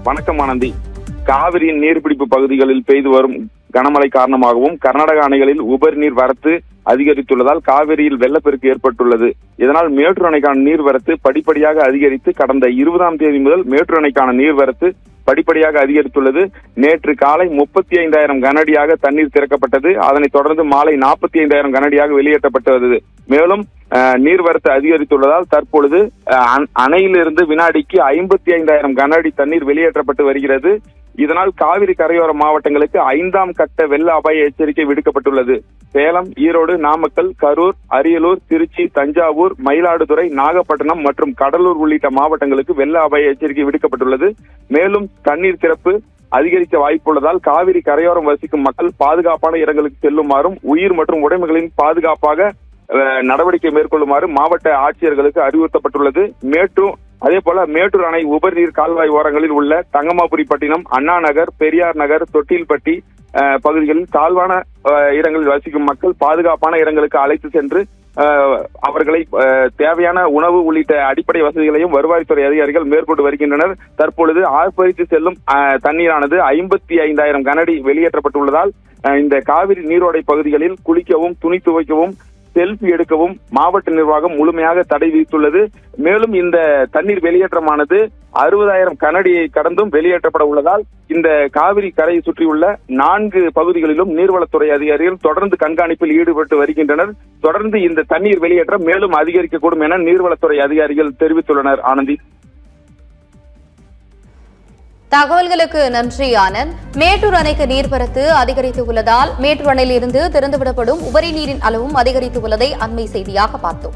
வணக்கம் ஆனந்தி. காவிரியின் நீர்பிடிப்பு பகுதிகளில் பெய்து வரும் கனமழை காரணமாகவும் கர்நாடக அணைகளில் உபரி நீர் வரத்து அதிகரித்துள்ளதால் காவிரியில் வெள்ளப்பெருக்கு ஏற்பட்டுள்ளது. இதனால் மேட்டூர் அணைக்கான நீர்வரத்து படிப்படியாக அதிகரித்து கடந்த 20ஆம் தேதி முதல் மேட்டூர் அணைக்கான நீர்வரத்து படிப்படியாக அதிகரித்துள்ளது. நேற்று காலை 35,000 கனஅடியாக தண்ணீர் திறக்கப்பட்டது. அதனைத் தொடர்ந்து மாலை 45,000 கனஅடியாக வெளியேற்றப்பட்டது. மேலும் நீர்வரத்து அதிகரித்துள்ளதால் தற்பொழுது அணையிலிருந்து வினாடிக்கு 55,000 கனஅடி தண்ணீர் வெளியேற்றப்பட்டு வருகிறது. இதனால் காவிரி கரையோர மாவட்டங்களுக்கு 5ஆம் கட்ட வெள்ள அபாய எச்சரிக்கை விடுக்கப்பட்டுள்ளது. சேலம், ஈரோடு, நாமக்கல், கரூர், அரியலூர், திருச்சி, தஞ்சாவூர், மயிலாடுதுறை, நாகப்பட்டினம் மற்றும் கடலூர் உள்ளிட்ட மாவட்டங்களுக்கு வெள்ள அபாய எச்சரிக்கை விடுக்கப்பட்டுள்ளது. மேலும் தண்ணீர் திறப்பு அதிகரிக்க வாய்ப்புள்ளதால் காவிரி கரையோரம் வசிக்கும் மக்கள் பாதுகாப்பான இடங்களுக்கு செல்லுமாறும் உயிர் மற்றும் உடைமைகளின் பாதுகாப்பாக நடவடிக்கை மேற்கொள்ளுமாறு மாவட்ட ஆட்சியர்களுக்கு அறிவுறுத்தப்பட்டுள்ளது. மேட்டூர் அணை உபரிநீர் கால்வாய் ஓரங்களில் உள்ள தங்கமாபுரிப்பட்டினம், அண்ணா நகர், பெரியார் நகர், தொட்டில்பட்டி பகுதிகளில் தாழ்வான இடங்களில் வசிக்கும் மக்கள் பாதுகாப்பான இடங்களுக்கு அழைத்து சென்று அவர்களை தேவையான உணவு உள்ளிட்ட அடிப்படை வசதிகளையும் வருவாய்த்துறை அதிகாரிகள் மேற்கொண்டு வருகின்றனர். தற்பொழுது ஆர்ப்பரித்து செல்லும் தண்ணீரானது 55,000 கனஅடி வெளியேற்றப்பட்டுள்ளதால் இந்த காவிரி நீரோடை பகுதிகளில் குளிக்கவும், துணி துவைக்கவும், செல்ஃபி எடுக்கவும் மாவட்ட நிர்வாகம் முழுமையாக தடை விதித்துள்ளது. மேலும் இந்த தண்ணீர் வெளியேற்றமானது 60,000 கனஅடியை கடந்தும் வெளியேற்றப்பட உள்ளதால் இந்த காவிரி கரையை சுற்றியுள்ள 4 பகுதிகளிலும் நீர்வளத்துறை அதிகாரிகள் தொடர்ந்து கண்காணிப்பில் ஈடுபட்டு வருகின்றனர். தொடர்ந்து இந்த தண்ணீர் வெளியேற்றம் மேலும் அதிகரிக்கக்கூடும் என நீர்வளத்துறை அதிகாரிகள் தெரிவித்துள்ளனர். ஆனந்தி, தகவல்களுக்கு நன்றி ஆனந்த். மேட்டூர் அணைக்கு நீர்வரத்து அதிகரித்து உள்ளதால் மேட்டூர் அணையிலிருந்து திறந்துவிடப்படும் உபரி நீரின் அளவும் அதிகரித்து உள்ளதை அண்மை செய்தியாக பார்த்தோம்.